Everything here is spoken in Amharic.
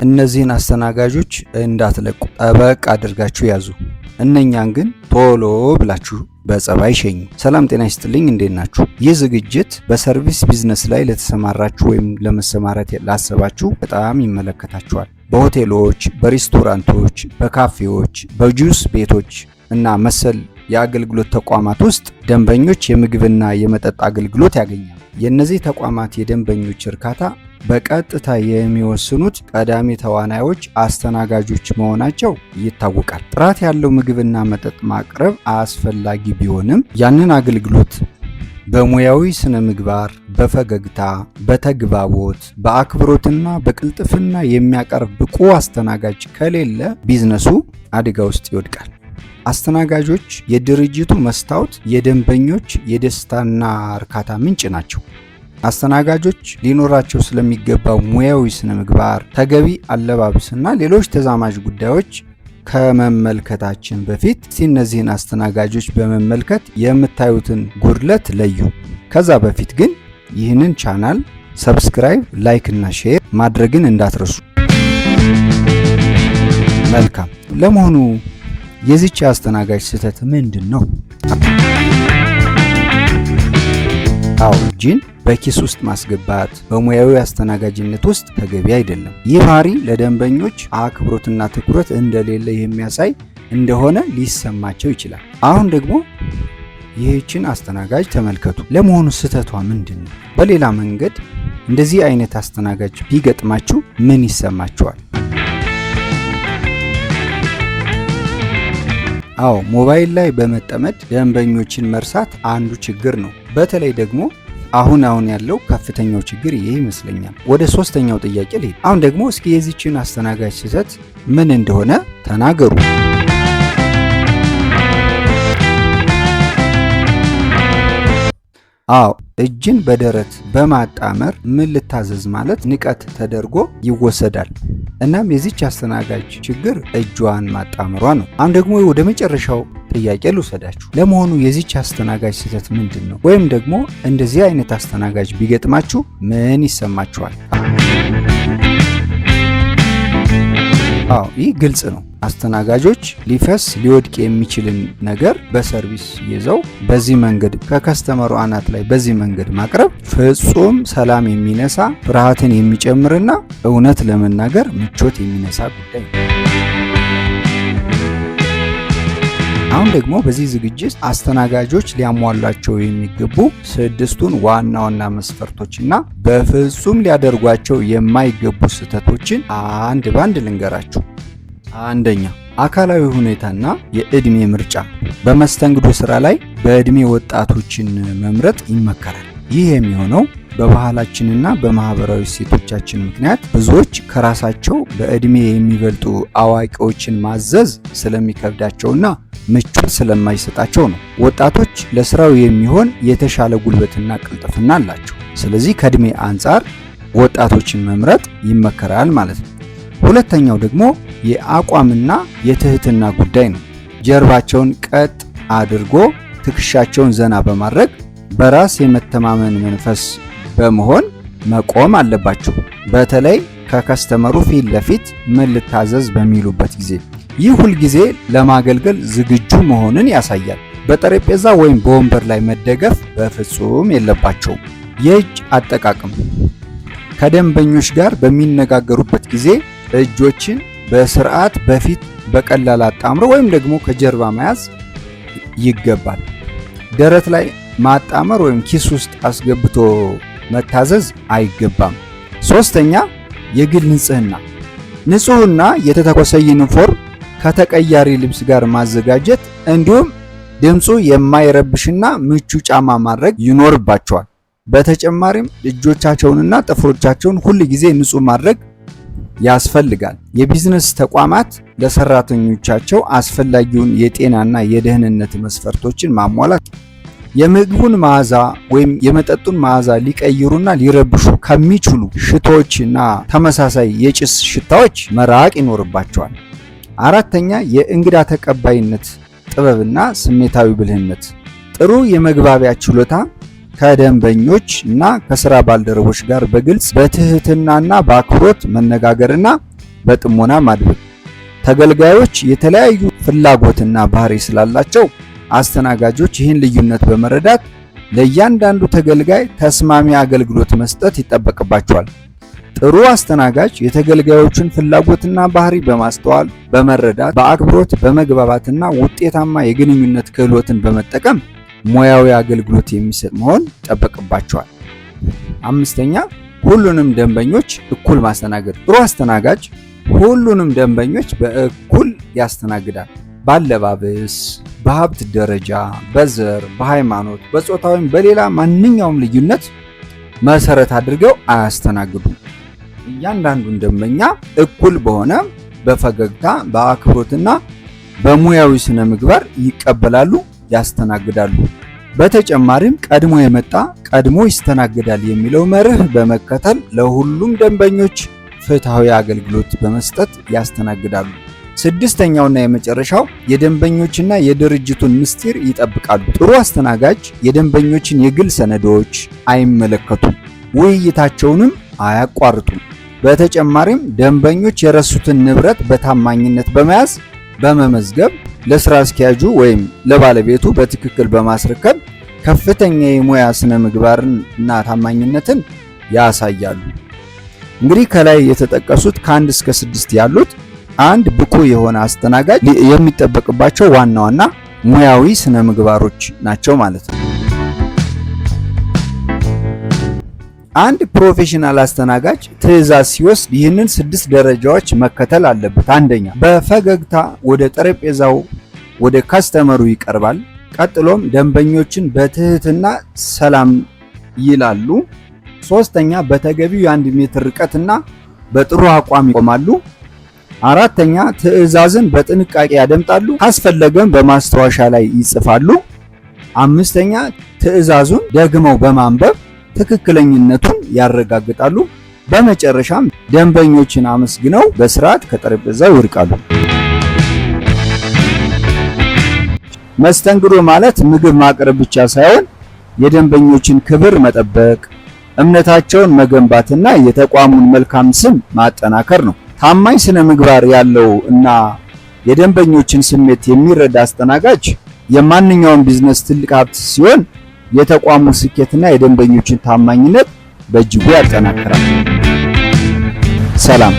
እነዚህን አስተናጋጆች እንዳትለቁ ጠበቅ አድርጋችሁ ያዙ። እነኛን ግን ቶሎ ብላችሁ በጸባይ ሸኙ። ሰላም ጤና ይስጥልኝ፣ እንዴት ናችሁ? ይህ ዝግጅት በሰርቪስ ቢዝነስ ላይ ለተሰማራችሁ ወይም ለመሰማራት ላሰባችሁ በጣም ይመለከታችኋል። በሆቴሎች፣ በሬስቶራንቶች፣ በካፌዎች፣ በጁስ ቤቶች እና መሰል የአገልግሎት ተቋማት ውስጥ ደንበኞች የምግብና የመጠጥ አገልግሎት ያገኛሉ። የእነዚህ ተቋማት የደንበኞች እርካታ በቀጥታ የሚወስኑት ቀዳሚ ተዋናዮች አስተናጋጆች መሆናቸው ይታወቃል። ጥራት ያለው ምግብና መጠጥ ማቅረብ አስፈላጊ ቢሆንም ያንን አገልግሎት በሙያዊ ስነ ምግባር፣ በፈገግታ፣ በተግባቦት፣ በአክብሮትና በቅልጥፍና የሚያቀርብ ብቁ አስተናጋጅ ከሌለ ቢዝነሱ አደጋ ውስጥ ይወድቃል። አስተናጋጆች የድርጅቱ መስታወት፣ የደንበኞች የደስታና እርካታ ምንጭ ናቸው። አስተናጋጆች ሊኖራቸው ስለሚገባው ሙያዊ ስነ ምግባር፣ ተገቢ አለባበስና ሌሎች ተዛማጅ ጉዳዮች ከመመልከታችን በፊት እነዚህን አስተናጋጆች በመመልከት የምታዩትን ጉድለት ለዩ። ከዛ በፊት ግን ይህንን ቻናል ሰብስክራይብ፣ ላይክ እና ሼር ማድረግን እንዳትረሱ። መልካም። ለመሆኑ የዚች አስተናጋጅ ስህተት ምንድን ነው? እጅን በኪስ ውስጥ ማስገባት በሙያዊ አስተናጋጅነት ውስጥ ተገቢ አይደለም። ይህ ባህሪ ለደንበኞች አክብሮትና ትኩረት እንደሌለ የሚያሳይ እንደሆነ ሊሰማቸው ይችላል። አሁን ደግሞ ይህችን አስተናጋጅ ተመልከቱ። ለመሆኑ ስህተቷ ምንድን ነው? በሌላ መንገድ እንደዚህ አይነት አስተናጋጅ ቢገጥማችሁ ምን ይሰማችኋል? ሞባይል ላይ በመጠመድ ደንበኞችን መርሳት አንዱ ችግር ነው። በተለይ ደግሞ አሁን ያለው ከፍተኛው ችግር ይሄ ይመስለኛል። ወደ ሶስተኛው ጥያቄ ልሂድ። አሁን ደግሞ እስኪ የዚችን አስተናጋጅ ስህተት ምን እንደሆነ ተናገሩ። እጅን በደረት በማጣመር ምን ልታዘዝ ማለት ንቀት ተደርጎ ይወሰዳል። እናም የዚች አስተናጋጅ ችግር እጇን ማጣመሯ ነው። አሁን ደግሞ ወደ መጨረሻው ጥያቄ ልውሰዳችሁ። ለመሆኑ የዚች አስተናጋጅ ስህተት ምንድን ነው? ወይም ደግሞ እንደዚህ አይነት አስተናጋጅ ቢገጥማችሁ ምን ይሰማችኋል? ይህ ግልጽ ነው። አስተናጋጆች ሊፈስ ሊወድቅ የሚችልን ነገር በሰርቪስ ይዘው በዚህ መንገድ ከከስተመሩ አናት ላይ በዚህ መንገድ ማቅረብ ፍጹም ሰላም የሚነሳ ፍርሃትን የሚጨምርና እውነት ለመናገር ምቾት የሚነሳ ጉዳይ ነው። አሁን ደግሞ በዚህ ዝግጅት አስተናጋጆች ሊያሟሏቸው የሚገቡ 6ቱን ዋና ዋና መስፈርቶችና በፍጹም ሊያደርጓቸው የማይገቡ ስህተቶችን አንድ ባንድ ልንገራችሁ። አንደኛ፣ አካላዊ ሁኔታና የእድሜ ምርጫ። በመስተንግዶ ስራ ላይ በእድሜ ወጣቶችን መምረጥ ይመከራል። ይህ የሚሆነው በባህላችንና በማህበራዊ እሴቶቻችን ምክንያት ብዙዎች ከራሳቸው በእድሜ የሚበልጡ አዋቂዎችን ማዘዝ ስለሚከብዳቸውና ምቾት ስለማይሰጣቸው ነው። ወጣቶች ለስራው የሚሆን የተሻለ ጉልበትና ቅልጥፍና አላቸው። ስለዚህ ከእድሜ አንጻር ወጣቶችን መምረጥ ይመከራል ማለት ነው። ሁለተኛው ደግሞ የአቋምና የትህትና ጉዳይ ነው። ጀርባቸውን ቀጥ አድርጎ ትከሻቸውን ዘና በማድረግ በራስ የመተማመን መንፈስ በመሆን መቆም አለባቸው። በተለይ ከከስተመሩ ፊት ለፊት ምን ልታዘዝ በሚሉበት ጊዜ ይህ ሁልጊዜ ለማገልገል ዝግጁ መሆንን ያሳያል። በጠረጴዛ ወይም በወንበር ላይ መደገፍ በፍጹም የለባቸውም። የእጅ አጠቃቀም ከደንበኞች ጋር በሚነጋገሩበት ጊዜ እጆችን በስርዓት በፊት በቀላል አጣምሮ ወይም ደግሞ ከጀርባ መያዝ ይገባል። ደረት ላይ ማጣመር ወይም ኪስ ውስጥ አስገብቶ መታዘዝ አይገባም። ሶስተኛ፣ የግል ንጽህና። ንጹህና የተተኮሰ ዩኒፎርም ከተቀያሪ ልብስ ጋር ማዘጋጀት እንዲሁም ድምፁ የማይረብሽና ምቹ ጫማ ማድረግ ይኖርባቸዋል። በተጨማሪም እጆቻቸውንና ጥፍሮቻቸውን ሁል ጊዜ ንጹህ ማድረግ ያስፈልጋል። የቢዝነስ ተቋማት ለሰራተኞቻቸው አስፈላጊውን የጤናና የደህንነት መስፈርቶችን ማሟላት፣ የምግቡን መዓዛ ወይም የመጠጡን መዓዛ ሊቀይሩና ሊረብሹ ከሚችሉ ሽቶዎችና ተመሳሳይ የጭስ ሽታዎች መራቅ ይኖርባቸዋል። አራተኛ፣ የእንግዳ ተቀባይነት ጥበብና ስሜታዊ ብልህነት። ጥሩ የመግባቢያ ችሎታ ከደንበኞች እና ከስራ ባልደረቦች ጋር በግልጽ በትህትናና በአክብሮት መነጋገርና በጥሞና ማድመጥ። ተገልጋዮች የተለያዩ ፍላጎትና ባህሪ ስላላቸው አስተናጋጆች ይህን ልዩነት በመረዳት ለእያንዳንዱ ተገልጋይ ተስማሚ አገልግሎት መስጠት ይጠበቅባቸዋል። ጥሩ አስተናጋጅ የተገልጋዮችን ፍላጎትና ባህሪ በማስተዋል በመረዳት በአክብሮት በመግባባትና ውጤታማ የግንኙነት ክህሎትን በመጠቀም ሙያዊ አገልግሎት የሚሰጥ መሆን ይጠበቅባቸዋል። አምስተኛ ሁሉንም ደንበኞች እኩል ማስተናገድ። ጥሩ አስተናጋጅ ሁሉንም ደንበኞች በእኩል ያስተናግዳል። ባለባበስ፣ በሀብት ደረጃ፣ በዘር፣ በሃይማኖት፣ በጾታ ወይም በሌላ ማንኛውም ልዩነት መሰረት አድርገው አያስተናግዱም። እያንዳንዱን ደንበኛ እኩል በሆነ በፈገግታ በአክብሮትና በሙያዊ ስነ ምግባር ይቀበላሉ፣ ያስተናግዳሉ። በተጨማሪም ቀድሞ የመጣ ቀድሞ ይስተናግዳል የሚለው መርህ በመከተል ለሁሉም ደንበኞች ፍትሃዊ አገልግሎት በመስጠት ያስተናግዳሉ። ስድስተኛውና የመጨረሻው የደንበኞችና የድርጅቱን ምስጢር ይጠብቃሉ። ጥሩ አስተናጋጅ የደንበኞችን የግል ሰነዶች አይመለከቱም፣ ውይይታቸውንም አያቋርጡም። በተጨማሪም ደንበኞች የረሱትን ንብረት በታማኝነት በመያዝ በመመዝገብ ለስራ አስኪያጁ ወይም ለባለቤቱ በትክክል በማስረከብ ከፍተኛ የሙያ ስነ ምግባርና ታማኝነትን ያሳያሉ። እንግዲህ ከላይ የተጠቀሱት ከ1 እስከ 6 ያሉት አንድ ብቁ የሆነ አስተናጋጅ የሚጠበቅባቸው ዋና ዋና ሙያዊ ስነ ምግባሮች ናቸው ማለት ነው። አንድ ፕሮፌሽናል አስተናጋጅ ትዕዛዝ ሲወስድ ይህንን 6 ደረጃዎች መከተል አለበት። አንደኛ፣ በፈገግታ ወደ ጠረጴዛው ወደ ካስተመሩ ይቀርባል። ቀጥሎም ደንበኞችን በትህትና ሰላም ይላሉ። ሶስተኛ፣ በተገቢው የ1 ሜትር ርቀትና በጥሩ አቋም ይቆማሉ። አራተኛ፣ ትዕዛዝን በጥንቃቄ ያደምጣሉ፣ ካስፈለገም በማስታወሻ ላይ ይጽፋሉ። አምስተኛ፣ ትዕዛዙን ደግመው በማንበብ ትክክለኛነቱን ያረጋግጣሉ። በመጨረሻም ደንበኞችን አመስግነው በስርዓት ከጠረጴዛው ይወርቃሉ። መስተንግዶ ማለት ምግብ ማቅረብ ብቻ ሳይሆን የደንበኞችን ክብር መጠበቅ፣ እምነታቸውን መገንባትና የተቋሙን መልካም ስም ማጠናከር ነው። ታማኝ ስነ ምግባር ያለው እና የደንበኞችን ስሜት የሚረዳ አስተናጋጅ የማንኛውም ቢዝነስ ትልቅ ሀብት ሲሆን የተቋሙ ስኬትና የደንበኞችን ታማኝነት በእጅጉ ያጠናክራል። ሰላም።